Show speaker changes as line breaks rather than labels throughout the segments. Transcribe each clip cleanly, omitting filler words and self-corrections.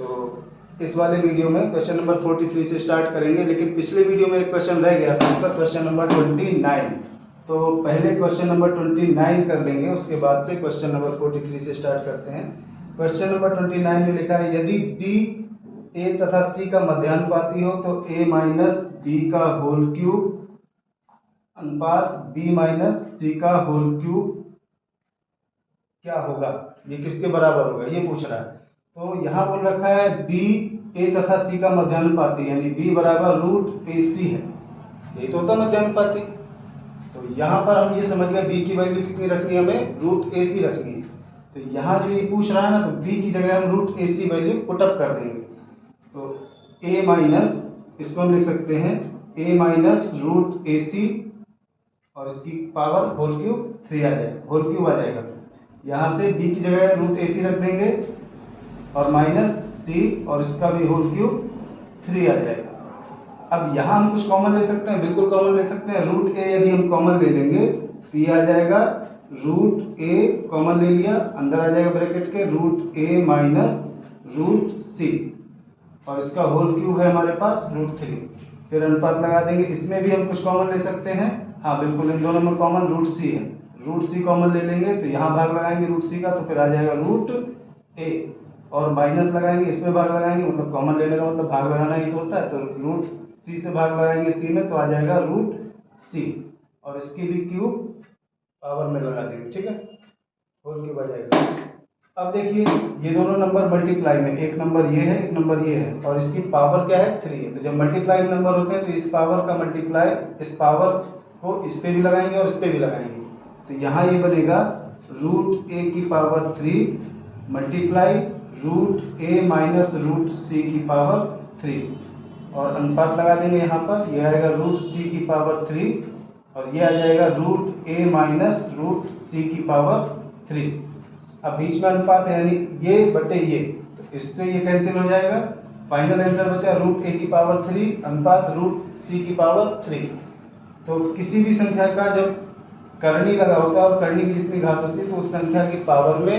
तो इस वाले वीडियो में क्वेश्चन नंबर 43 से स्टार्ट करेंगे, लेकिन पिछले वीडियो में एक क्वेश्चन रह गया था आपका, क्वेश्चन नंबर 29। तो पहले क्वेश्चन नंबर 29 कर लेंगे, उसके बाद से क्वेश्चन नंबर 43 से स्टार्ट करते हैं। क्वेश्चन नंबर 29 में लिखा है, यदि b a तथा c का मध्यानुपाती हो तो a माइनस बी का होल क्यूब अनुपात b माइनस सी का होल क्यूब क्या होगा, ये किसके बराबर होगा, ये पूछ रहा है। तो यहाँ बोल रखा है b a तथा c का मध्यानुपाती, यानी b बराबर रूट ए सी है, यही तो होता मध्यानुपाती। तो यहाँ पर हम ये समझ गए b की वैल्यू कितनी रखनी है, हमें रूट ए सी रखनी है। तो यहाँ जो ये पूछ रहा है ना, तो b की जगह हम रूट ए सी वैल्यू पुटअप कर देंगे। तो a माइनस, इसको हम लिख सकते हैं a माइनस रूट ए सी और इसकी पावर होल क्यूब 3 आ जाएगा, होल क्यूब आ जाएगा। यहाँ से b की जगह रूट ए सी रख देंगे और माइनस सी और इसका भी होल क्यूब 3 आ जाएगा। अब यहाँ हम कुछ कॉमन ले सकते हैं, बिल्कुल कॉमन ले सकते हैं। रूट ए यदि हम कॉमन ले लेंगे तो ये आ जाएगा रूट ए, कॉमन ले लिया, अंदर आ जाएगा ब्रैकेट के रूट ए माइनस रूट सी और इसका होल क्यूब है हमारे पास रूट 3। फिर अनुपात लगा देंगे, इसमें भी हम कुछ कॉमन ले सकते हैं। हाँ बिल्कुल, इन दोनों में कॉमन रूट सी है, रूट सी कॉमन ले लेंगे तो यहाँ भाग लगाएंगे रूट सी का, तो फिर आ जाएगा रूट ए और माइनस लगाएंगे, इसमें भाग लगाएंगे, मतलब कॉमन लेने का मतलब भाग लगाना ही तो होता है। तो रूट सी से भाग लगाएंगे सी में, तो आ जाएगा रूट सी और इसकी भी क्यूब पावर में लगा देंगे, ठीक है, होल क्यूब आ जाएगा। अब देखिए ये दोनों नंबर मल्टीप्लाई में, एक नंबर ये है, एक नंबर ये है, और इसकी पावर क्या है 3 है। तो जब मल्टीप्लाई नंबर होते हैं तो इस पावर का मल्टीप्लाई, इस पावर को इस पे भी लगाएंगे और इस पे भी लगाएंगे। तो यहाँ ये बनेगा रूट ए की पावर 3 मल्टीप्लाई रूट ए माइनस रूट सी की पावर 3 और अनुपात लगा देंगे यहाँ पर, ये आएगा रूट सी की पावर 3 और ये आ जाएगा रूट ए माइनस रूट सी की पावर 3। अब बीच में अनुपात है, यानी ये बटे ये, तो इससे ये कैंसिल हो जाएगा। फाइनल आंसर बचा रूट ए की पावर 3 अनुपात रूट सी की पावर 3। तो किसी भी संख्या का जब करनी लगा होता है और करनी की जितनी घात होती है तो उस संख्या की पावर में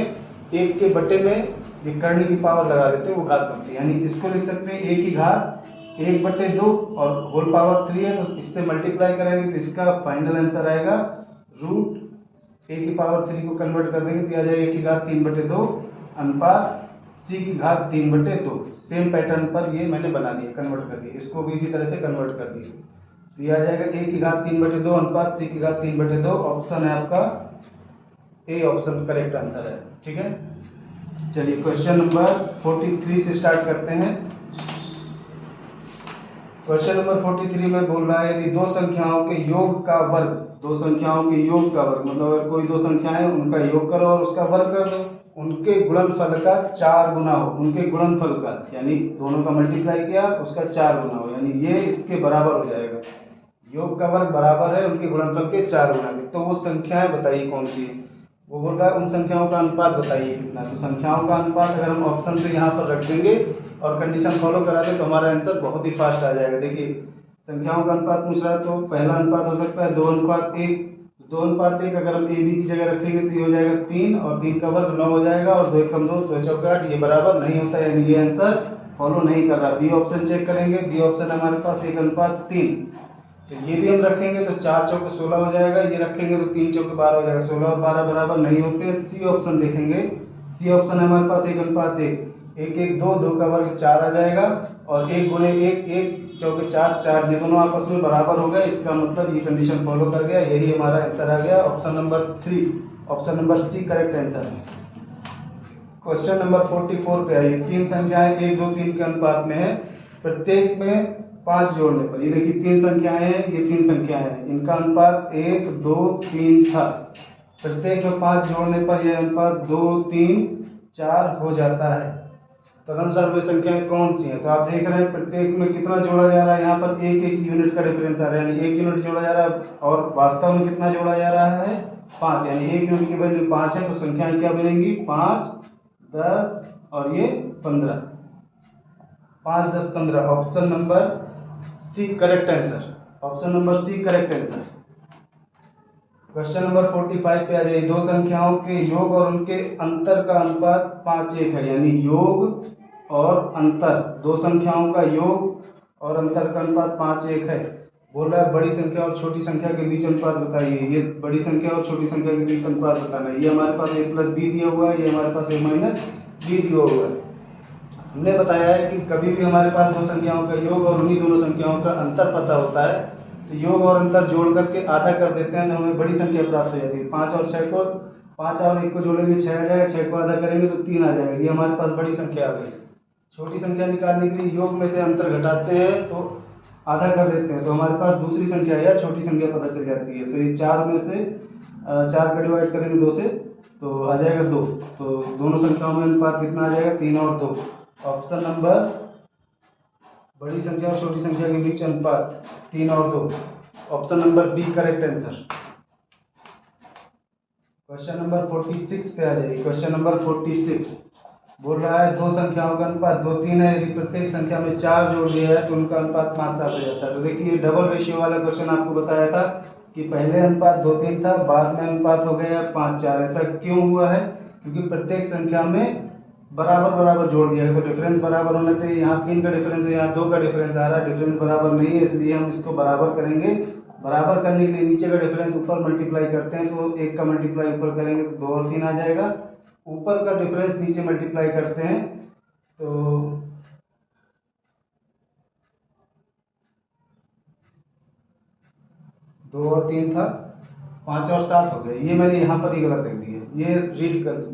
एक के बटे में ये करनी की पावर लगा देते हैं, वो घात बनती है। यानी इसको लिख सकते हैं ए की घात 1/2 और होल पावर 3 है, तो इससे मल्टीप्लाई करेंगे तो इसका फाइनल आंसर आएगा रूट ए की पावर 3 को कन्वर्ट कर देंगे तो आ जाएगा ए की घात 3/2 अनुपात सी की घात 3/2। सेम पैटर्न पर ये मैंने बना दिया, कन्वर्ट कर दिया, इसको भी इसी तरह से कन्वर्ट कर दिया। तो ये आ जाएगा ए की घात 3/2 अनुपात सी की घात 3/2। ऑप्शन है आपका ए, ऑप्शन करेक्ट आंसर है, ठीक है। चलिए क्वेश्चन नंबर 43 से स्टार्ट करते हैं। क्वेश्चन नंबर 43 में बोल रहा है, यदि दो संख्याओं के योग का वर्ग, दो संख्याओं के योग का वर्ग मतलब अगर कोई दो संख्याएं उनका योग करो और उसका वर्ग कर दो, उनके गुणनफल का 4 गुना हो, उनके गुणनफल का यानी दोनों का मल्टीप्लाई किया उसका 4 गुना हो, यानी ये इसके बराबर हो जाएगा। योग का वर्ग बराबर है उनके गुणनफल के 4 गुना के। तो वो संख्याएं बताइए कौन सी है। वो बोल रहा है उन संख्याओं का अनुपात बताइए कितना। तो संख्याओं का अनुपात अगर हम ऑप्शन से यहाँ पर रख देंगे और कंडीशन फॉलो करा दें तो हमारा आंसर बहुत ही फास्ट आ जाएगा। देखिए संख्याओं का अनुपात पूछ रहा है, तो पहला अनुपात हो सकता है 2:1। 2:1 अगर हम ए बी की जगह रखेंगे तो ये हो जाएगा 3 और 3 का वर्ग 9 हो जाएगा और 2 × 2 2 × 8, ये बराबर नहीं होता, यानी ये आंसर फॉलो नहीं कर रहा। बी ऑप्शन चेक करेंगे, बी ऑप्शन हमारे पास 1:3। तो ये भी हम रखेंगे तो 4 चौके 16 हो जाएगा, ये रखेंगे तो 3 चौके 12 हो जाएगा, 16 और 12 बराबर नहीं होते। सी ऑप्शन देखेंगे, सी ऑप्शन है हमारे पास 1:1, 1 1 2 2 का वर्ग 4 आ जाएगा और 1 × 1 1 चौके 4 4, ये दोनों आपस में बराबर हो गए। इसका मतलब ये कंडीशन फॉलो कर गया, यही हमारा आंसर आ गया option number 3, option number C correct answer है। क्वेश्चन नंबर 44 पे आइए। तीन संख्याएं 1 2 3 के अनुपात में है, प्रत्येक में 5 जोड़ने पर, ये देखिए 3 संख्याएं हैं, ये 3 संख्याएं हैं, इनका अनुपात 1 2 3 था। प्रत्येक में 5 जोड़ने पर यह अनुपात 2 3 4 हो जाता है। तदनुसार वे संख्याएं कौन सी हैं। तो आप देख रहे हैं प्रत्येक में कितना जोड़ा जा रहा है, यहाँ पर 1 यूनिट का डिफरेंस आ रहा है, यानी 1 यूनिट जोड़ा जा रहा है और वास्तव में कितना जोड़ा जा रहा है 5, यानी 1 यूनिट की वैल्यू 5 है। तो संख्याएं क्या बनेंगी 5 10 और ये 15, 5 10 15, option number C correct answer, option number C correct answer. Question number 45 पे आ जाइए। दो संख्याओं के योग और उनके अंतर का अनुपात 5:1 है, यानी योग और अंतर, दो संख्याओं का योग और अंतर का अनुपात 5:1 है। बोल रहा है बड़ी संख्या और छोटी संख्या के बीच अनुपात बताइए। ये बड़ी संख्या और छोटी संख्या के बीच अनुपात बताना है। ये हमारे पास a+b दिया हुआ है, ये हमारे पास a-b दिया हुआ है। हमने बताया है कि कभी भी हमारे पास दो संख्याओं का योग और उन्हीं दोनों संख्याओं का अंतर पता होता है, तो योग और अंतर जोड़ करके आधा कर देते हैं तो हमें बड़ी संख्या प्राप्त हो जाती है। 5 और 1 को जोड़ेंगे 6 आ जाएगा, 6 को आधा करेंगे तो 3 आ जाएगा। ये हमारे पास बड़ी संख्या आ गई। छोटी संख्या निकालने के लिए योग में से अंतर घटाते हैं तो आधा कर देते हैं, तो हमारे पास दूसरी संख्या या छोटी संख्या पता चल जाती है। तो ये 4 में से 4 का डिवाइड करेंगे 2 से तो आ जाएगा 2। तो दोनों संख्याओं में अनुपात कितना आ जाएगा, 3 और 2। ऑप्शन नंबर बड़ी संख्या और छोटी संख्या के बीच अनुपात 3 और 2, option number B correct answer. Question number 46 पे आ जाइए। क्वेश्चन नंबर 46 बोल रहा है दो संख्याओं का अनुपात 2, 3 है। यदि प्रत्येक संख्या में 4 जोड़ दिया है तो उनका अनुपात 5, 7 हो जाता है। तो देखिए डबल रेशियो वाला क्वेश्चन आपको बताया था कि पहले अनुपात 2, 3 था, बाद में अनुपात हो गया 5, 4। ऐसा क्यों हुआ है? क्योंकि प्रत्येक संख्या में बराबर बराबर जोड़ दिया है, तो डिफरेंस बराबर होना चाहिए। यहाँ 3 का डिफरेंस है, यहाँ 2 का डिफरेंस आ रहा है, डिफरेंस बराबर नहीं है, इसलिए हम इसको बराबर करेंगे। बराबर करने के लिए नीचे का डिफरेंस ऊपर मल्टीप्लाई करते हैं, तो 1 का मल्टीप्लाई ऊपर करेंगे तो 2 और 3 आ जाएगा। ऊपर का डिफरेंस नीचे मल्टीप्लाई करते हैं तो 2 और 3 था, 5 और 7 हो गए। ये मैंने यहाँ पर ही गलत लिख दी है, ये रीड कर।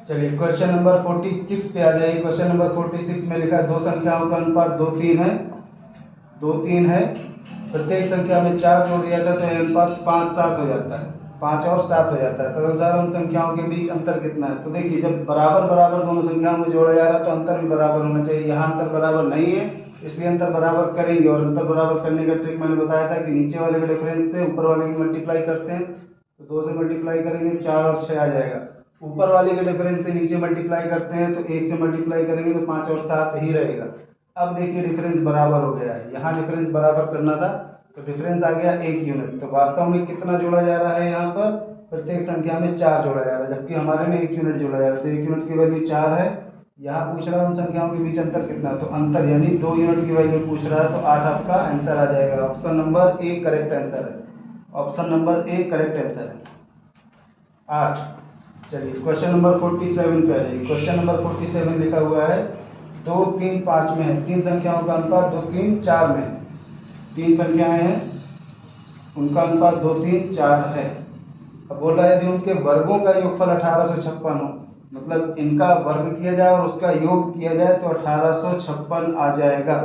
चलिए क्वेश्चन नंबर 46 पे आ जाइए। क्वेश्चन नंबर 46 में लिखा है दो संख्याओं का अनुपात 2, 3 है। 2, 3 है, प्रत्येक संख्या में 4 जोड़ दिया था तो अनुपात 5, 7 हो जाता है। 5 और 7 हो जाता है। तदनुसार उन संख्याओं के बीच अंतर कितना है? तो देखिए जब बराबर बराबर दोनों संख्याओं में जोड़ा जा रहा है तो अंतर भी बराबर होना चाहिए। यहाँ अंतर बराबर नहीं है, इसलिए अंतर बराबर करेंगे। और अंतर बराबर करने का ट्रिक मैंने बताया था कि नीचे वाले का डिफरेंस से ऊपर वाले की मल्टीप्लाई करते हैं, तो 2 से मल्टीप्लाई करेंगे 4 और 6 आ जाएगा। ऊपर वाले के डिफरेंस से नीचे मल्टीप्लाई करते हैं तो 1 से मल्टीप्लाई करेंगे तो 5 और 7 ही रहेगा। अब देखिए डिफरेंस बराबर हो गया है, यहाँ डिफरेंस बराबर करना था तो डिफरेंस आ गया 1 यूनिट। तो वास्तव में कितना जोड़ा जा रहा है? यहाँ पर प्रत्येक संख्या में 4 जोड़ा जा रहा है, जबकि हमारे में 1 यूनिट जोड़ा जा रहा है। तो 1 यूनिट की वैल्यू 4 है। यहाँ पूछ रहा है उन संख्याओं के बीच अंतर कितना, तो अंतर यानी 2 यूनिट की वैल्यू पूछ रहा है, तो 8 आपका आंसर आ जाएगा। Option number A correct answer है। Option number A correct answer है 8। चलिए क्वेश्चन नंबर 47 पे आ जाइए। क्वेश्चन नंबर 47 लिखा हुआ है 2, 3, 5 में है। 3 संख्याओं का अनुपात 2, 3, 4 में है। 3 संख्याएं हैं, उनका अनुपात 2, 3, 4 है। अब बोल रहा है यदि उनके वर्गों का योगफल 1856 हो, मतलब इनका वर्ग किया जाए और उसका योग किया जाए तो 1856 आ जाएगा।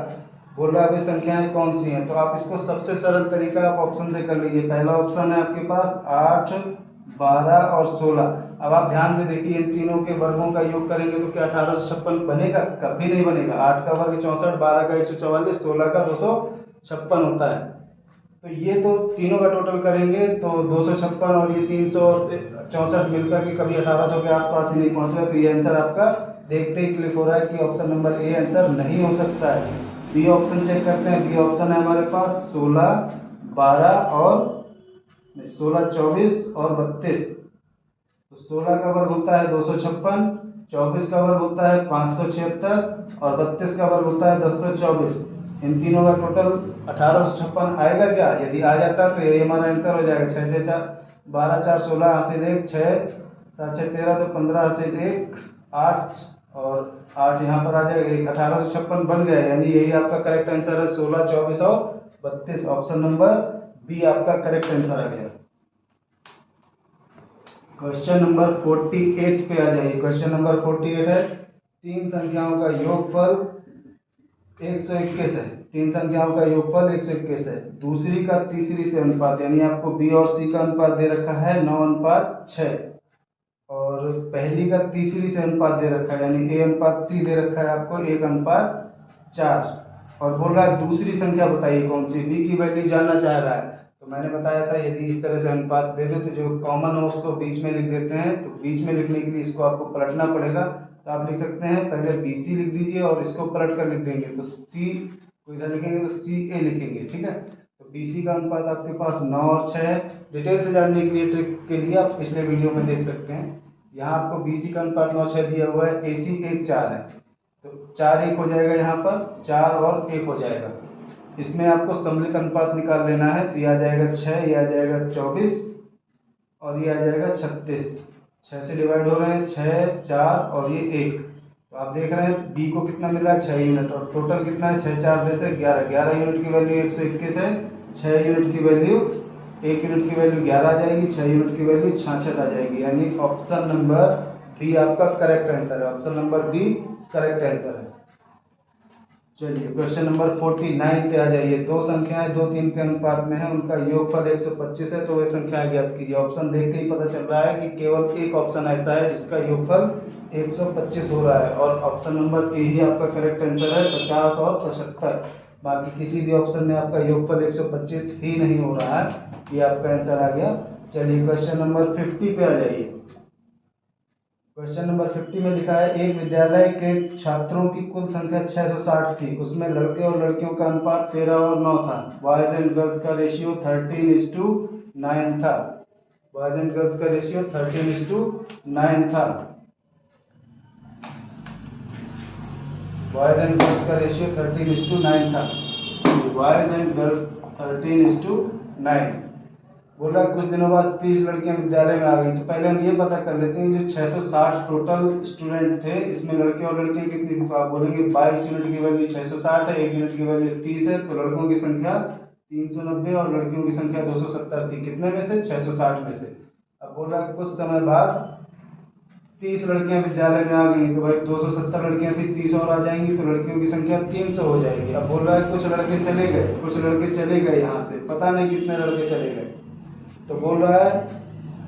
बोल रहा है अभी संख्याएं कौन सी हैं? तो आप इसको सबसे सरल तरीका आप ऑप्शन से कर लीजिए। पहला ऑप्शन है आपके पास 8, 12 और 16। अब आप ध्यान से देखिए इन तीनों के वर्गों का योग करेंगे तो क्या 1856 बनेगा? कभी नहीं बनेगा। 8 का वर्ग 64, 12 का 144, 16 का 256 होता है। तो ये तो तीनों का टोटल करेंगे तो 256 और ये 364 मिलकर के कभी 1800 के आसपास ही नहीं पहुंच रहा। तो ये आंसर आपका देखते ही क्लिक हो रहा है कि ऑप्शन नंबर ए आंसर नहीं हो सकता है। बी ऑप्शन चेक करते हैं। बी ऑप्शन है हमारे पास 16, 12 और 16, 24 और 32। तो 16 का वर्ग होता है 256, 24 का वर्ग होता है 576 और 32 का वर्ग होता है 1024। इन तीनों का टोटल 1856 आएगा क्या? यदि आ जाता तो यही हमारा आंसर हो जाएगा। 6 6 4 12 4 16 हासिल 1, 6 7 6 13 तो 15 हासिल 1, 8 और 8 यहाँ पर आ जाएगा। 1856 बन गया, यानी यही आपका करेक्ट आंसर है। 16, 24 और 32, ऑप्शन नंबर बी आपका करेक्ट आंसर आ गया। क्वेश्चन नंबर 48 पे आ जाइए। क्वेश्चन नंबर 48 है 3 संख्याओं का योगफल 121 है। 3 संख्याओं का योगफल 121 है। दूसरी का तीसरी से अनुपात, यानी आपको बी और सी का अनुपात दे रखा है 9:6 और पहली का तीसरी से अनुपात दे रखा है, यानी ए अनुपात सी दे रखा है आपको 1:4। और बोल रहा है दूसरी संख्या बताइए कौन सी, बी की वैल्यू जानना चाह रहा है। तो मैंने बताया था यदि इस तरह से अनुपात दे दो तो जो कॉमन हो उसको बीच में लिख देते हैं। तो बीच में लिखने के लिए इसको आपको पलटना पड़ेगा। तो आप लिख सकते हैं पहले बी सी लिख दीजिए और इसको पलट कर लिख देंगे तो सी को इधर लिखेंगे तो सी ए लिखेंगे, ठीक है। तो बी सी का अनुपात आपके पास 9 और 6 है। डिटेल से जानने के लिए ट्रिक के लिए आप पिछले वीडियो में देख सकते हैं। यहाँ आपको BC का अनुपात 9:6 दिया हुआ है, AC 1:4 है, तो 4:1 हो जाएगा, यहाँ पर 4 और 1 हो जाएगा। इसमें आपको सम्मिलित अनुपात निकाल लेना है, तो ये आ जाएगा 6, ये आ जाएगा 24 और ये आ जाएगा 36। 6 से डिवाइड हो रहे हैं, 6, 4 और ये 1। तो आप देख रहे हैं B को कितना मिल रहा है, 6 यूनिट, और टोटल कितना है, 6 4 10 11, 11 यूनिट की वैल्यू 121 है, 6 यूनिट की वैल्यू, 1 यूनिट की वैल्यू 11 आ जाएगी, 6 यूनिट की वैल्यू 66 आ जाएगी। यानी ऑप्शन नंबर बी आपका करेक्ट आंसर है, option number B correct answer है। चलिए क्वेश्चन नंबर 49 पे आ जाइए। दो संख्याएं 2 3 के अनुपात में है, उनका योगफल 125 है, तो वे संख्याएं ज्ञात कीजिए। ऑप्शन देख के ही पता चल रहा है कि केवल एक ऑप्शन ऐसा है जिसका योगफल 125 हो रहा है, और ऑप्शन नंबर ए ही आपका करेक्ट आंसर है, 50 और 75। बाकी किसी भी ऑप्शन में आपका योगफल 125 ही नहीं हो रहा है, ये आपका आंसर आ गया। चलिए क्वेश्चन नंबर 50 पे आ जाइए। क्वेश्चन नंबर 50 में लिखा है, एक विद्यालय के छात्रों की कुल संख्या 660 थी, उसमें लड़के और लड़कियों का अनुपात 13 और 9 था। बॉयज एंड गर्ल्स का रेशियो 13:9 था। बॉयज एंड गर्ल्स का रेशियो 13:9 था। बॉयज एंड गर्ल्स का रेशियो 13:9 था। Boys and girls 13:9। बोल रहा है कुछ दिनों बाद 30 लड़कियां विद्यालय में आ गई। तो पहले हम ये पता कर लेते हैं, जो 660 टोटल स्टूडेंट थे, इसमें लड़के और लड़कियां कितनी थी। तो आप बोलेंगे 22 यूनिट की वैल्यू 660 है, 1 यूनिट की वैल्यू 30 है, तो लड़कों की संख्या 390 और लड़कियों की संख्या 270 थी। कितने में से, 660 में से। अब बोल रहा है कुछ समय बाद 30 लड़कियां विद्यालय में आ गई, तो भाई 270 लड़कियां थी, 30 और आ जाएंगी, तो लड़कियों की संख्या 300 हो जाएगी। अब बोल रहा है कुछ लड़के चले गए, कुछ लड़के चले गए यहाँ से, पता नहीं कितने लड़के चले गए। तो बोल रहा है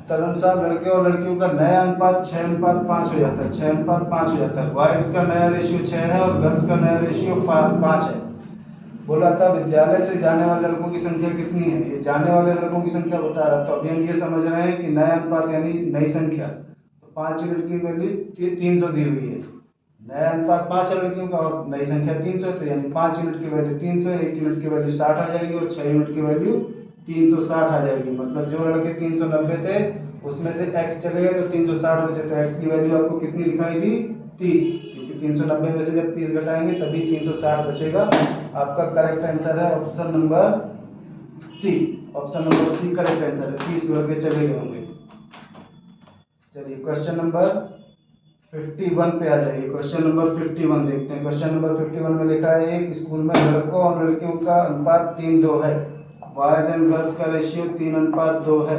तदनुसार लड़के और लड़कियों का नया अनुपात 6:5 हो जाता है, 6:5 हो जाता है। बॉयज का नया रेशियो 6 है और गर्ल्स का नया रेशियो 5 है। बोला था विद्यालय से जाने वाले लड़कों की संख्या कितनी है, ये जाने वाले लड़कों की संख्या बता रहा। तो अभी हम ये समझ रहे हैं कि नया अनुपात यानी नई संख्या, तो 5 यूनिट की वैल्यू 300 दी हुई है। नया अनुपात 5 है लड़कियों का और नई संख्या 300 है, तो यानी 5 यूनिट की वैल्यू 300, 1 यूनिट की वैल्यू 60 आ जाएगी और 6 यूनिट की वैल्यू 360 आ जाएगी। मतलब जो लड़के 390 थे उसमें से x चले गए तो 360 बचे, तो x की वैल्यू आपको कितनी दिखाई दी, 30, क्योंकि 390 में से जब 30 घटाएंगे तभी 360 बचेगा। आपका करेक्ट आंसर है option number C, option number C correct answer है, 30 लड़के चले गए होंगे। चलिए क्वेश्चन नंबर 51 पे आ जाइए। क्वेश्चन नंबर 51 देखते हैं। क्वेश्चन नंबर 51 में लिखा है, एक स्कूल में लड़कों और लड़कियों का अनुपात 3:2 है, बॉयज एंड गर्ल्स का रेशियो 3:2 है।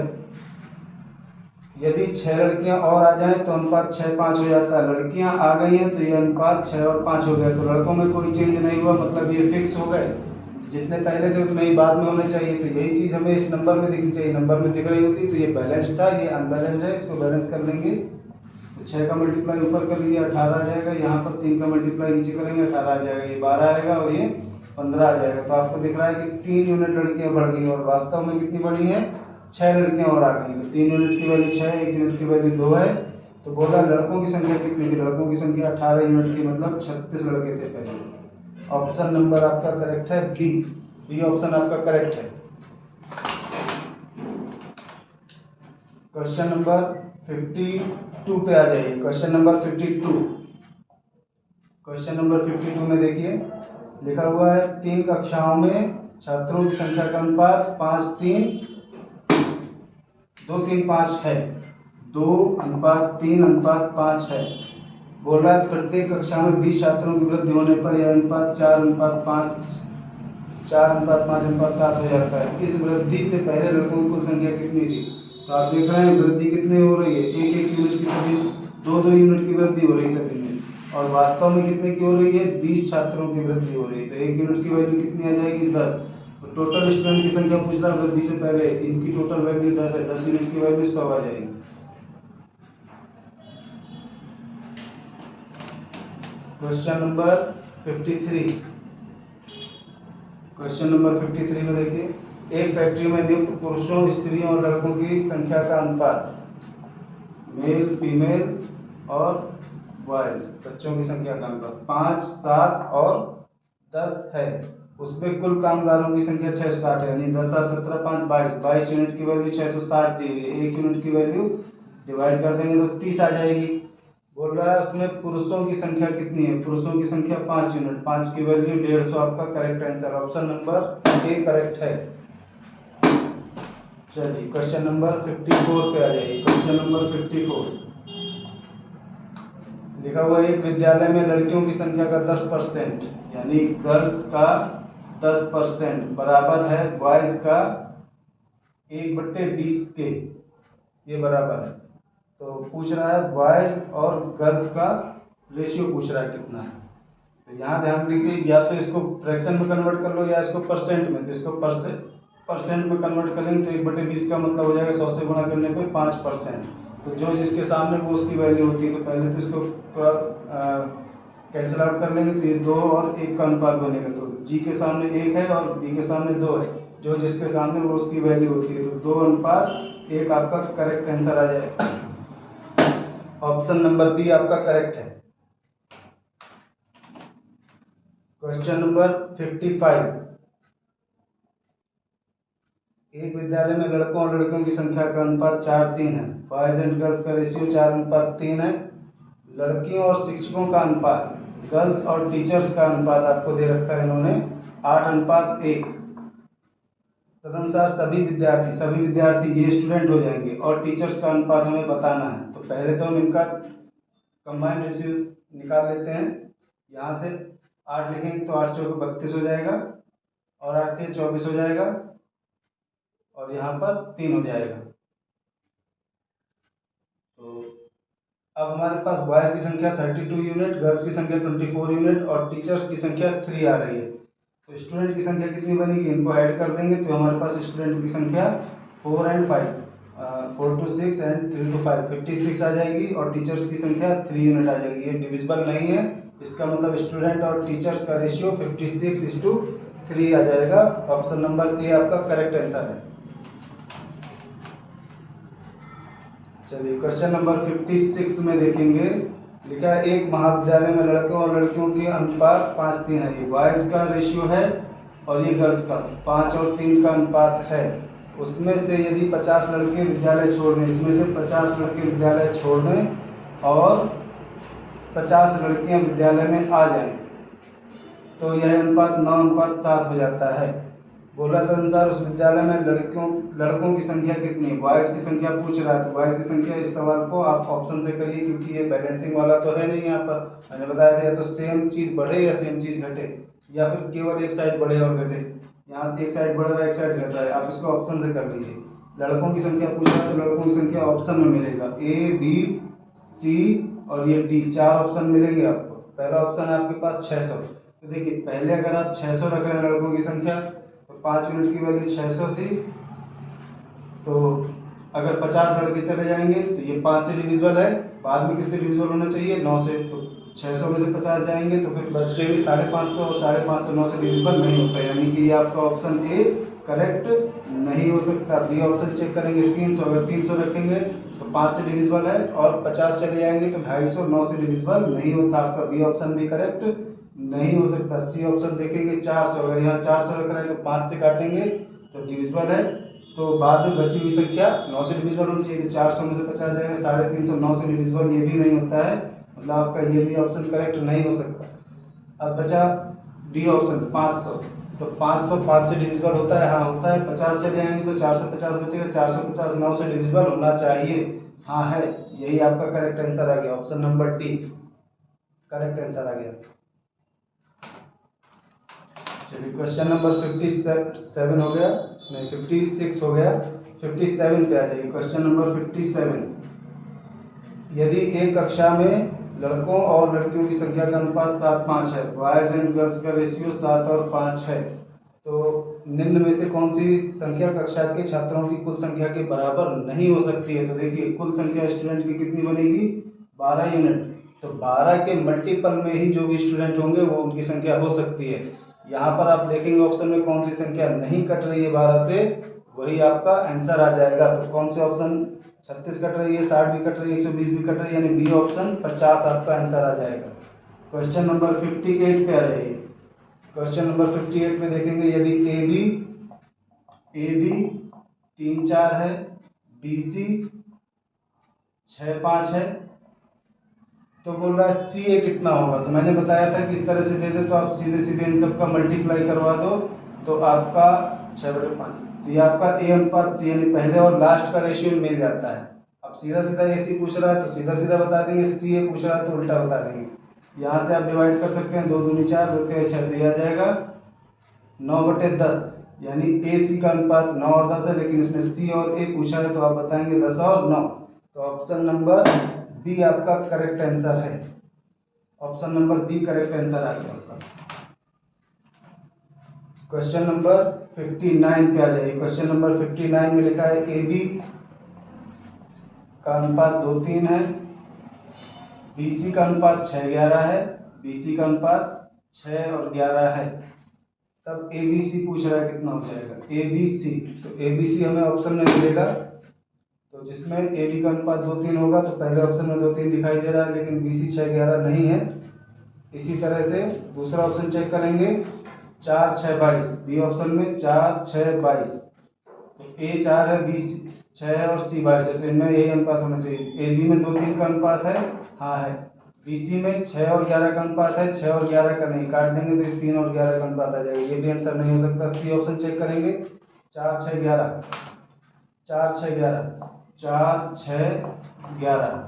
यदि 6 लड़कियां और आ जाएं तो अनुपात 6:5 हो जाता है। लड़कियां आ गई हैं तो ये अनुपात 6 और 5 हो गया, तो लड़कों में कोई चेंज नहीं हुआ, मतलब ये फिक्स हो गए। जितने पहले थे उतने ही बाद में होने चाहिए, तो यही चीज़ हमें इस नंबर में दिखनी चाहिए। नंबर में दिख रही होती तो ये बैलेंस था, ये अनबैलेंस्ड है, इसको बैलेंस कर लेंगे। तो 6 का मल्टीप्लाई ऊपर कर लिए 18 आ जाएगा, यहाँ पर 3 का मल्टीप्लाई नीचे करेंगे 18 आ जाएगा, ये 12 आएगा और ये 15 आ जाएगा। तो आपको दिख रहा है कि 3 यूनिट लड़कियां बढ़ गई और वास्तव में कितनी बढ़ी हैं, 6 लड़कियां और आ गई। तो 3 यूनिट की वैल्यू 6, 1 यूनिट की वैल्यू 2 है। तो बोला लड़कों की संख्या कितनी थी, लड़कों की संख्या 18 यूनिट की, मतलब 36 लड़के थे पहले। ऑप्शन नंबर आपका करेक्ट है बी, बी ऑप्शन आपका करेक्ट है। क्वेश्चन नंबर 52 पे आ जाइए। क्वेश्चन नंबर 52, क्वेश्चन नंबर 52 में देखिए लिखा हुआ है, 3 कक्षाओं में छात्रों की संख्या का अनुपात 2:3:5 है, 2:3:5 है। बोल रहा है प्रत्येक कक्षा में 20 छात्रों की वृद्धि होने पर यह अनुपात 4:5:7 हो जाता है। इस वृद्धि से पहले लड़कों की कुल संख्या कितनी थी। तो आप देख रहे हैं वृद्धि कितनी हो रही है, 1-1 यूनिट की, सभी 2-2 यूनिट की वृद्धि हो रही है सभी में, और वास्तव में कितने की हो रही है, 20 छात्रों की वृद्धि हो रही है। तो 1 यूनिट की वैल्यू कितनी आ जाएगी, 10। तो टोटल स्टूडेंट की संख्या पूछ रहा है वृद्धि से पहले, इनकी टोटल वैल्यू 10 है, 10 यूनिट की वैल्यू 100 आ जाएगी। क्वेश्चन नंबर 53, क्वेश्चन नंबर 53 में देखिए, एक फैक्ट्री में नियुक्त पुरुषों, स्त्रियों और लड़कों की संख्या का अनुपात, मेल फीमेल और बॉयज बच्चों की संख्या का अनुपात 5, 7 और 10 है। उसमें कुल कामगारों की संख्या 660 है, यानी 10, 7, 17, 5, 22 यूनिट की वैल्यू 660 दी हुई है, 1 यूनिट की वैल्यू डिवाइड कर देंगे तो 30 आ जाएगी। बोल रहा है उसमें पुरुषों की संख्या कितनी है, पुरुषों की संख्या 5 यूनिट, 5 की वैल्यू 150 आपका correct answer, option number A correct है। चलिए क्वेश्चन नंबर 54 पे आ जाइए। क्वेश्चन नंबर 54 लिखा हुआ एक विद्यालय में लड़कियों की संख्या का 10% यानी गर्ल्स का 10% बराबर है बॉयज का 1/20 के, ये बराबर है। तो पूछ रहा है बॉयज और गर्ल्स का रेशियो पूछ रहा है कितना है। तो यहाँ ध्यान दीजिए, या तो इसको फ्रैक्शन में कन्वर्ट कर लो या इसको परसेंट में। तो इसको परसेंट में कन्वर्ट करेंगे तो 1/20 का मतलब हो जाएगा 100 से गुणा करने पे 5%। तो जो जिसके सामने वो उसकी वैल्यू होती है। तो पहले तो इसको थोड़ा कैंसिल आउट कर लेंगे तो ये 2 और 1 का अनुपात बनेगा। तो जी के सामने 1 है और बी के सामने 2 है, जो जिसके सामने वो उसकी वैल्यू होती है। तो 2:1 आपका करेक्ट आंसर आ जाएगा, ऑप्शन नंबर बी आपका करेक्ट है। क्वेश्चन नंबर 55 एक विद्यालय में लड़कों और लड़कियों की संख्या का अनुपात 4:3 है, बॉयज एंड गर्ल्स का रेशियो 4:3 है। लड़कियों और शिक्षकों का अनुपात, गर्ल्स और टीचर्स का अनुपात आपको दे रखा है इन्होंने 8:1। तदनुसार सभी विद्यार्थी ये स्टूडेंट हो जाएंगे और टीचर्स का अनुपात हमें बताना है। तो पहले तो हम इनका कंबाइंड रेशियो निकाल लेते हैं। यहाँ से 8 लिखेंगे तो 8 चौके 32 हो जाएगा और 8 3 24 हो जाएगा और यहाँ पर 3 हो जाएगा। तो अब हमारे पास बॉयज़ की संख्या 32 यूनिट, गर्ल्स की संख्या 24 यूनिट और टीचर्स की संख्या 3 आ रही है। तो स्टूडेंट की संख्या कितनी बनेगी, इनको ऐड कर देंगे तो हमारे पास स्टूडेंट की संख्या 4 and 5 4 to 6 and 3 to 5 56 आ जाएगी और टीचर्स की संख्या 3 यूनिट आ जाएगी। ये डिविजिबल नहीं है, इसका मतलब स्टूडेंट और टीचर्स का रेशियो 56:3 आ जाएगा। ऑप्शन नंबर ए आपका करेक्ट आंसर है। चलिए क्वेश्चन नंबर 56 में देखेंगे, लिखा है एक महाविद्यालय में लड़कों और लड़कियों के अनुपात 5:3 है। ये बॉयज़ का रेशियो है और ये गर्ल्स का 5 और 3 का अनुपात है। उसमें से यदि 50 लड़के विद्यालय छोड़ दें, इसमें से 50 लड़के विद्यालय छोड़ दें और 50 लड़कियां विद्यालय में आ जाएं तो यह अनुपात 9:7 हो जाता है। बोला अनुसार उस विद्यालय में लड़कों की संख्या कितनी है, बॉयज़ की संख्या पूछ रहा है। तो बॉयज़ की संख्या, इस सवाल को आप ऑप्शन से करिए क्योंकि ये बैलेंसिंग वाला तो है नहीं। यहाँ पर मैंने बताया था या तो सेम चीज़ बढ़े या सेम चीज़ घटे या फिर केवल एक साइड बढ़े और घटे। यहाँ एक साइड बढ़ रहा है एक साइड घट रहा है, आप इसको ऑप्शन से कर लीजिए। लड़कों की संख्या पूछ रहा है तो लड़कों की संख्या ऑप्शन में मिलेगा A B C और ये D, 4 ऑप्शन मिलेंगे आपको। पहला ऑप्शन है आपके पास 600। तो देखिए पहले अगर आप 600 रख रहे हैं लड़कों की संख्या तो 5 यूनिट की वैल्यू 600 थी। तो अगर 50 लड़के चले जाएंगे तो ये 5 से डिविजिबल है, बाद में किससे डिविजिबल होना चाहिए, 9 से। तो 600 में से 50 जाएंगे तो फिर बच जाएंगे 550 और 550 9 से डिविजिबल नहीं होता, यानी कि ये आपका ऑप्शन ए करेक्ट नहीं हो सकता। बी ऑप्शन चेक करेंगे 300, अगर 300 रखेंगे तो 5 से डिविजिबल है और 50 चले जाएंगे तो 250 9 से डिविजिबल नहीं होता, आपका बी ऑप्शन भी करेक्ट नहीं हो सकता। सी ऑप्शन देखेंगे 400, अगर यहाँ 400 रख रहे हैं तो 5 से काटेंगे तो डिविजिबल है। तो बाद में बची हुई संख्या 9 से डिविजिबल होनी चाहिए। 400 में से 50 जाएगा 350, 9 से डिविजिबल ये भी नहीं होता है, मतलब आपका ये भी ऑप्शन करेक्ट नहीं हो सकता। अब बचा डी ऑप्शन 500। तो 500 5 से डिविजिबल होता है, हाँ होता है। 50 चले जाएंगे तो 450 बचेगा, 450 9 से डिविजिबल होना चाहिए, हाँ है। यही आपका करेक्ट आंसर आ गया, option number D correct answer आ गया। चलिए क्वेश्चन नंबर 57 हो गया, नहीं 56 हो गया, 57 पे आ जाइए। क्वेश्चन नंबर 57, यदि एक कक्षा में लड़कों और लड़कियों की संख्या का अनुपात 7:5 है, बॉयज एंड गर्ल्स का रेशियो 7 और 5 है, तो निम्न में से कौन सी संख्या कक्षा के छात्रों की कुल संख्या के बराबर नहीं हो सकती है। तो देखिए कुल संख्या स्टूडेंट की कितनी बनेगी, 12 यूनिट। तो 12 के मल्टीपल में ही जो भी स्टूडेंट होंगे वो उनकी संख्या हो सकती है। यहाँ पर आप देखेंगे ऑप्शन में कौन सी संख्या नहीं कट रही है 12 से, वही आपका आंसर आ जाएगा। तो कौन से ऑप्शन, 36 कट रही है, 60 भी कट रही है, 120 भी कट रही है, यानी बी ऑप्शन 50 आपका आंसर आ जाएगा। क्वेश्चन नंबर 58 पे आ जाइए। क्वेश्चन नंबर 58 पे देखेंगे, यदि ए बी 3 4 है, बी सी 6 5 है। तो बोल रहा है सी ए कितना होगा। तो मैंने बताया था कि इस तरह से दे दे तो आप सीधे सीधे इन सबका मल्टीप्लाई करवा दो तो आपका 6/5, तो ये आपका ए अनुपात सी यानी पहले और लास्ट का रेशियो मिल जाता है। अब सीधा सीधा ए सी पूछ रहा है तो सीधा सीधा बता देंगे, सी ए पूछ रहा है तो उल्टा बता देंगे। यहाँ से आप डिवाइड कर सकते हैं, 2 दूनी 4, 2 तिया 6, तो यह आ जाएगा 9/10, यानी ए सी का अनुपात 9 और 10 है, लेकिन इसने सी और ए पूछा है तो आप बताएंगे 10 और 9। तो ऑप्शन नंबर बी आपका करेक्ट आंसर है। Option number B correct answer आ गया आपका। क्वेश्चन नंबर 59 पे आ जाइए। क्वेश्चन नंबर 59 में लिखा है ए बी का अनुपात 2 3 है, बी सी का अनुपात 6 11 है, बी सी का अनुपात 6 और 11 है। तब ए बी सी पूछ रहा है कितना हो जाएगा ए बी सी। तो ए बी सी हमें ऑप्शन में मिलेगा, तो जिसमें ए बी का अनुपात 2 3 होगा तो पहले ऑप्शन में 2 3 दिखाई दे रहा है, लेकिन बी सी 6 11 नहीं है। इसी तरह से दूसरा ऑप्शन चेक करेंगे, 4 6 22, बी ऑप्शन में 4 6 22, तो ए 4 है, बी 6 है और सी 22 है, तो इनमें यही अनुपात होना चाहिए। ए बी में 2 3 का अनुपात है, हाँ है। बी सी में 6 और 11 का अनुपात है, 6 और 11 का नहीं, काट देंगे तो 3 और 11 का अनुपात आ जाएगा, ये भी आंसर नहीं हो सकता। सी ऑप्शन चेक करेंगे, 4 6 11, 4 6 11, 4 6 11,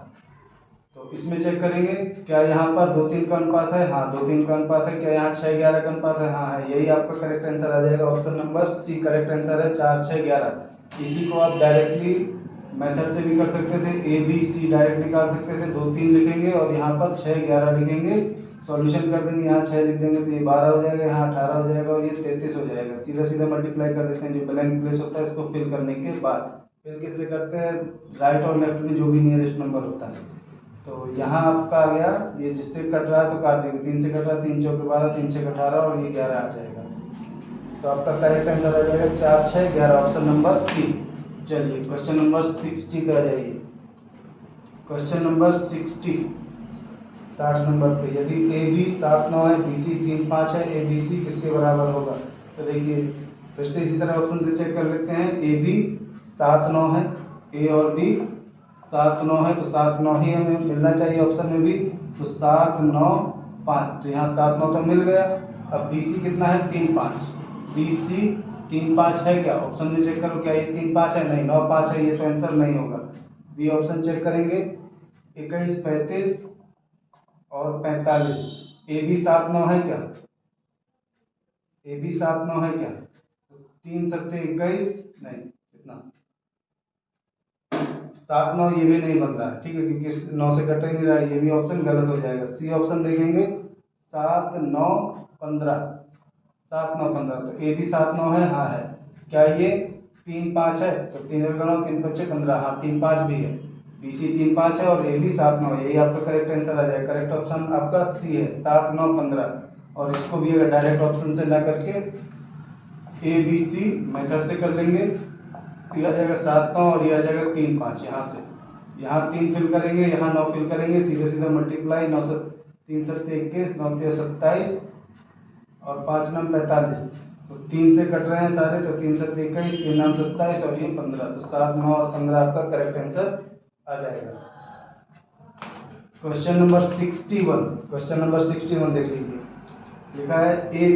तो इसमें चेक करेंगे क्या यहाँ पर 2 3 का अनुपात है, हाँ 2 3 का अनुपात है। क्या यहाँ 6 11 का अनुपात है, हाँ है। यही आपका करेक्ट आंसर आ जाएगा। Option number C correct answer है, 4 6 11। इसी को आप डायरेक्टली मेथड से भी कर सकते थे, ए बी सी डायरेक्ट निकाल सकते थे। 2 3 लिखेंगे और यहाँ पर 6 11 लिखेंगे, सॉल्यूशन कर देंगे, यहाँ 6 लिख देंगे तो ये 12 हो जाएगा, यहाँ 18 हो जाएगा और ये 33 हो जाएगा। सीधा सीधा मल्टीप्लाई कर देते हैं, जो ब्लैंक प्लेस होता है इसको फिल करने के बाद। फिर किससे करते हैं, राइट और लेफ्ट में जो भी नियरेस्ट नंबर होता है। तो यहाँ आपका आ गया, ये जिससे कट रहा है तो काट देंगे, 3 से कट रहा है, 3 चौके 12, 3 6 18 और ये 11 आ जाएगा। तो आपका करेक्ट आंसर आ जाएगा 4 6 11, ऑप्शन नंबर सी। चलिए क्वेश्चन नंबर 60 पे आ जाइए। क्वेश्चन नंबर 60 नंबर पे, यदि ए बी 7 9 है, बी सी 3 5 है, ए बी सी किसके बराबर होगा। तो देखिए फिर से इसी तरह ऑप्शन से चेक कर लेते हैं। ए बी 7 9 है, ए और बी 7 9 है, तो 7 9 ही हमें मिलना चाहिए ऑप्शन में भी, तो 7 9 5, तो यहाँ 7 9 तो मिल गया। अब बी सी कितना है, 3 5, बी सी 3 5 है क्या, ऑप्शन में चेक करो क्या ये 3 5 है, नहीं 9 5 है, ये तो आंसर नहीं होगा। बी ऑप्शन चेक करेंगे, 21 35 और 45, ए बी 7 9 है क्या, ए बी 7 9 है क्या, तो 3 सत्ते 21, नहीं कितना 7 9, ये भी नहीं बन रहा है, ठीक है, क्योंकि 9 से कट ही नहीं रहा है, ये भी ऑप्शन गलत हो जाएगा। सी ऑप्शन देखेंगे, 7 9 15, 7 9 15, तो ए भी 7 9 है, हाँ है। क्या ये 3 5 है, तो 3 गणो 3 5 15, हाँ 3 5 भी है। बी सी 3 5 है और ए भी 7 9 है, यही आपका करेक्ट आंसर आ जाएगा। करेक्ट ऑप्शन आपका सी है, 7 9 15। और इसको भी अगर डायरेक्ट ऑप्शन से ना करके ए बी सी मेथड से कर लेंगे, ये आ जाएगा 7 9 और ये आ जाएगा 3 5। यहाँ से यहाँ 3 फिल करेंगे, यहाँ 9 फिल करेंगे, सीधे सीधे मल्टीप्लाई, 9 से 3 7 21, 9 3 27 और 5 9 45, तो 3 से कट रहे हैं सारे, तो 3 7 21, 3 9 27 और ये 15, तो 7 9 और 15 आपका करेक्ट आंसर आ जाएगा। क्वेश्चन नंबर 61, क्वेश्चन नंबर 61 देख लीजिए। लिखा है ए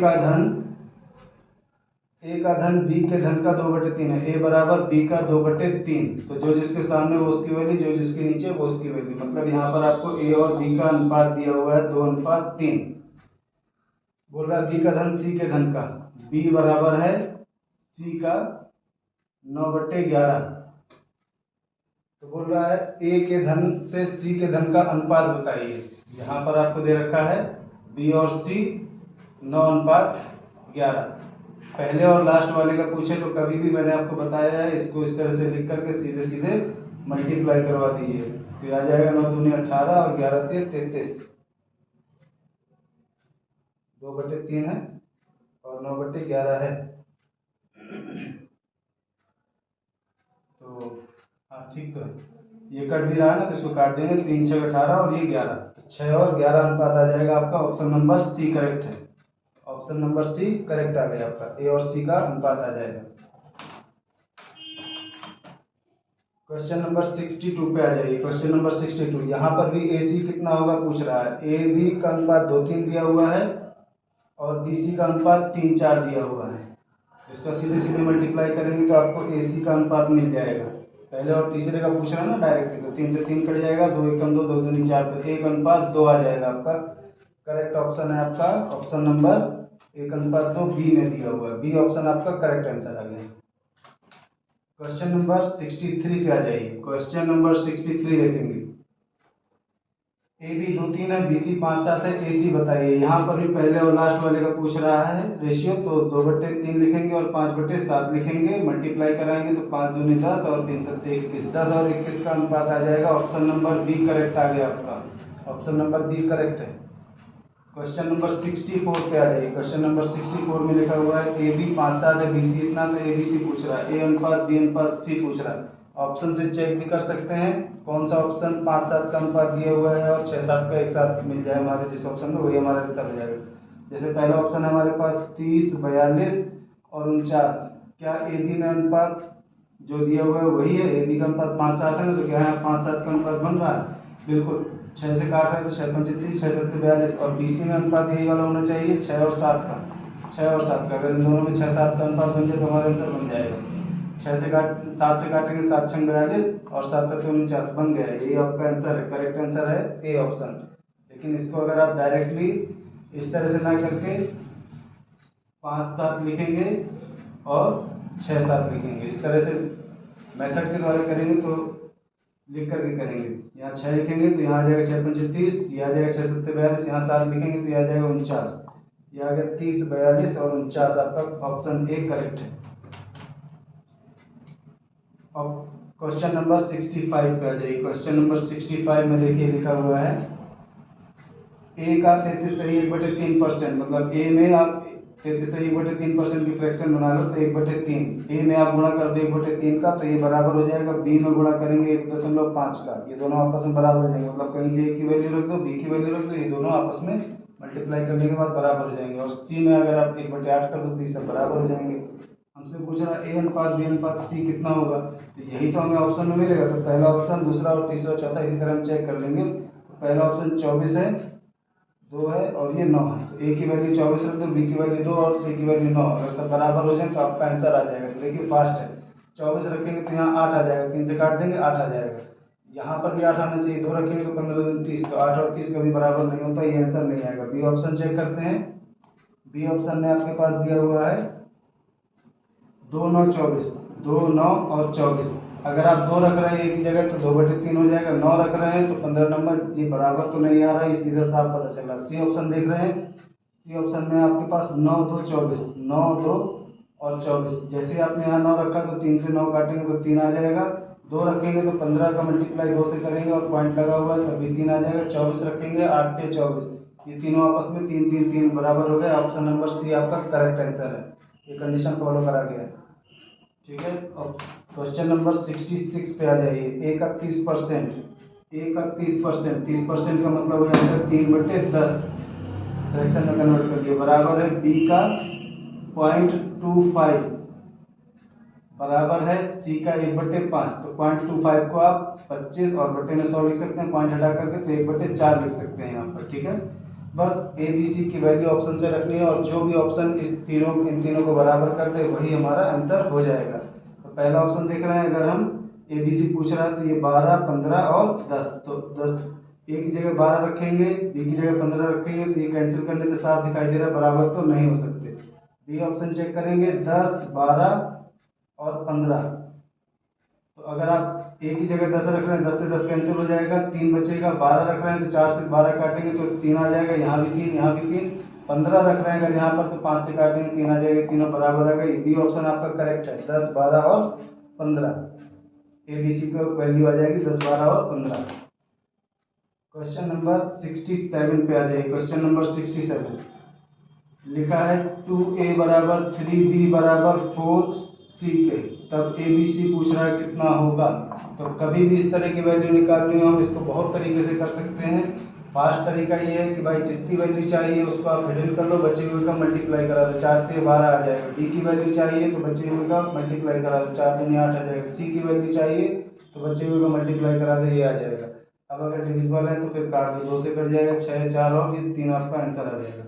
का धन बी के धन का 2/3 है, ए बराबर बी का 2/3, तो जो जिसके सामने वो उसकी वैल्यू, जो जिसके नीचे वो उसकी वैल्यू। मतलब यहाँ पर आपको ए और बी का अनुपात दिया हुआ है 2:3। बोल रहा है बी का धन सी के धन का, बी बराबर है सी का 9/11। तो बोल रहा है ए के धन से सी के धन का अनुपात बताइए। यहाँ पर आपको दे रखा है बी और सी 9:11। पहले और लास्ट वाले का पूछे तो कभी भी मैंने आपको बताया है, इसको इस तरह से लिख करके सीधे सीधे मल्टीप्लाई करवा दीजिए, तो आ जाएगा 9 दूनी 18 और 11 3 33, 2/3 है और 9/11 है। तो हाँ ठीक तो है, ये कट भी रहा है ना, तो इसको काट देंगे, 3 6 18 और ये 11, तो 6 और 11 अनुपात आ जाएगा आपका। ऑप्शन नंबर सी करेक्ट है, ऑप्शन नंबर सी करेक्ट आ गया आपका, ए और सी का अनुपात आ जाएगा। क्वेश्चन नंबर 62 पे आ जाइए। क्वेश्चन नंबर 62, यहाँ पर भी ए सी कितना होगा पूछ रहा है। ए बी का अनुपात 2-3 दिया हुआ है और बी सी का अनुपात 3-4 दिया हुआ है। इसका सीधे सीधे मल्टीप्लाई करेंगे तो आपको ए सी का अनुपात मिल जाएगा। पहले और तीसरे का पूछ रहा है ना डायरेक्टली, तो 3 से 3 कट जाएगा, 2 एकम 2, 2 दूनी 4, तो 1:2 आ जाएगा आपका। करेक्ट ऑप्शन है आपका ऑप्शन नंबर 1:2 बी में दिया हुआ है। बी ऑप्शन आपका करेक्ट आंसर आ गया। क्वेश्चन नंबर 63 पे आ जाइए। क्वेश्चन नंबर 63 देखेंगे। ए बी 2-3 है, बी सी 5-7 है, ए सी बताइए। यहाँ पर भी पहले और लास्ट वाले का पूछ रहा है रेशियो, तो 2/3 लिखेंगे और 5/7 लिखेंगे। मल्टीप्लाई कराएंगे तो 5 दूनी 10 और 3 सत्ते 21, 10 और 21 का अनुपात आ जाएगा। ऑप्शन नंबर बी करेक्ट आ गया आपका। ऑप्शन नंबर बी करेक्ट है। क्वेश्चन नंबर 64 पे आ जाइए। क्वेश्चन नंबर 64 में लिखा हुआ है ए बी 5-7 है, बी सी इतना, तो ए बी सी पूछ रहा है। ए अनुपात बी अनुपात सी पूछ रहा है। ऑप्शन से चेक भी कर सकते हैं कौन सा ऑप्शन 5-7 का अनुपात दिया हुआ है और 6-7 का एक साथ मिल जाए हमारे जिस ऑप्शन में, वही हमारा आंसर हो जाएगा। जैसे पहला ऑप्शन है हमारे पास 30, 42 और 49। क्या ए बी में अनुपात जो दिया हुआ है वही है? ए बी का अनुपात 5-7 है ना, तो क्या है 5-7 का अनुपात बन रहा है? बिल्कुल। 6 से काट रहे हैं तो 6-5 30, 6-7 42, और बीच में अनुपात यही वाला होना चाहिए 6 और 7 का। 6 और 7 का अगर इन दोनों में 6-7 का अनुपात बन जाए तो हमारा आंसर बन जाएगा। 7 से काटेंगे 7-6 42 और 7-7 49 बन गया। यही आपका आंसर है, करेक्ट आंसर है ए ऑप्शन। लेकिन इसको अगर आप डायरेक्टली इस तरह से ना करके 5-7 लिखेंगे और 6-7 लिखेंगे, इस तरह से मेथड के द्वारा करेंगे तो लिख करके करेंगे। यहाँ 6 लिखेंगे तो यहाँ आ जाएगा 6-5 30, ये आ जाएगा 6-7 42, यहाँ 7 लिखेंगे तो ये आ जाएगा 49, ये आ गया 30, 42 और 49। आपका ऑप्शन ए करेक्ट है। अब क्वेश्चन नंबर 65 पे आ जाइए। क्वेश्चन नंबर 65 में देखिए लिखा हुआ है ए का 33.3%, मतलब ए में आप 33.3% की फ्रैक्शन बना लो तो 1/3। ए में आप गुणा कर दो 1/3 का, तो ये बराबर हो जाएगा बी में गुणा करेंगे 1.5 का, ये दोनों आपस में बराबर हो जाएंगे। मतलब कहीं से ए की वैल्यू रख दो, बी की वैल्यू रख दो, ये दोनों आपस में मल्टीप्लाई करने के बाद बराबर हो जाएंगे। और सी में अगर आप 1/8 कर दो तो ये सब बराबर हो जाएंगे। हमसे पूछ रहा है ए अनुपात बी अनुपात सी कितना होगा, तो यही तो हमें ऑप्शन में मिलेगा। तो पहला ऑप्शन, दूसरा और तीसरा चौथा इसी तरह हम चेक कर लेंगे। तो पहला ऑप्शन 24 है, 2 है और ये 9 है, तो ए की वैल्यू 24 रख दो, बी की वैल्यू 2 और सी की वैल्यू 9। अगर सब बराबर हो जाए तो आपका आंसर आ जाएगा। तो देखिए फास्ट है, 24 रखेंगे तो यहाँ 8 आ जाएगा, 3 से काट देंगे 8 आ जाएगा। यहाँ पर भी 8 आना चाहिए, 2 रखेंगे तो 15 दूनी 30, तो 8 और 30 कभी बराबर नहीं होता, ये आंसर नहीं आएगा। बी ऑप्शन चेक करते हैं। बी ऑप्शन में आपके पास दिया हुआ है 2, 9, 24, 2, 9 और 24। अगर आप 2 रख रहे हैं एक ही जगह तो 2/3 हो जाएगा। 9 रख रहे हैं तो 15 नंबर, ये बराबर तो नहीं आ रहा है, ये सीधा साफ पता चल रहा है। सी ऑप्शन देख रहे हैं, सी ऑप्शन में आपके पास 9, 2, 24, 9, 2 और 24। जैसे ही आपने यहाँ 9 रखा तो 3 से 9 काटेंगे तो 3 आ जाएगा। 2 रखेंगे तो 15 का मल्टीप्लाई 2 से करेंगे और पॉइंट लगा हुआ है तभी 3 आ जाएगा। 24 रखेंगे, 8 के 24, ये तीनों आपस में 3, 3, 3 बराबर हो गए। ऑप्शन नंबर सी आपका करेक्ट आंसर है, ये कंडीशन फॉलो करा गया है। ठीक है। अब क्वेश्चन नंबर 66 पे आ जाइए। 31%, 31%, 30% का मतलब हो जाएगा 3/10, फ्रैक्शन में कन्वर्ट कर दिया, बराबर है बी का 0.25, बराबर है सी का 1/5। तो 0.25 को आप 25 और बटे में 100 लिख सकते हैं, पॉइंट हटा करके तो 1/4 लिख सकते हैं यहाँ पर। ठीक है, बस ए बी सी की वैल्यू ऑप्शन से रखनी है और जो भी ऑप्शन इन तीनों को बराबर कर दे वही हमारा आंसर हो जाएगा। तो पहला ऑप्शन देख रहे हैं, अगर हम ए बी सी पूछ रहा है तो ये 12, 15 और 10, तो 10 ए की जगह 12 रखेंगे, बी की जगह 15 रखेंगे, तो ये कैंसिल करने पे साफ दिखाई दे रहा है बराबर तो नहीं हो सकते। बी ऑप्शन चेक करेंगे, 10, 12 और 15। तो अगर आप ए की जगह 10 रख रहे हैं, 10 से 10 कैंसिल हो जाएगा, 3 बचेगा। 12 रख रहे हैं तो 4 से 12 काटेंगे तो 3 आ जाएगा, यहाँ भी 3, यहाँ भी 3। 15 रख रहे हैं अगर यहाँ पर तो 5 से काटेंगे 3 आ जाएगा, तीनों बराबर आ गए। बी ऑप्शन आपका करेक्ट है, 10, 12 और 15। ए बी सी का वैल्यू आ जाएगी 10, 12 और 15। क्वेश्चन नंबर 67 पे आ जाइए। क्वेश्चन नंबर 67 लिखा है 2a बराबर 3b बराबर 4c के, तब ए बी सी पूछ रहा है कितना होगा। तो कभी भी इस तरह की वैल्यू निकालनी हो हम इसको बहुत तरीके से कर सकते हैं। फास्ट तरीका ये है कि भाई जिसकी वैल्यू चाहिए उसको आप हिडन कर लो, बचे हुए का मल्टीप्लाई करा दो, 4 से 12 आ जाएगा। बी की वैल्यू चाहिए तो बचे हुए का मल्टीप्लाई करा दो, 4 दूनी 8 आ जाएगा। सी की वैल्यू चाहिए तो बचे हुए को मल्टीप्लाई करा दो, ये आ जाएगा। अब अगर डिविजिबल है तो फिर काट दो, 2 से कट जाएगा, 6 4 और ये 3 आपका आंसर आ जाएगा।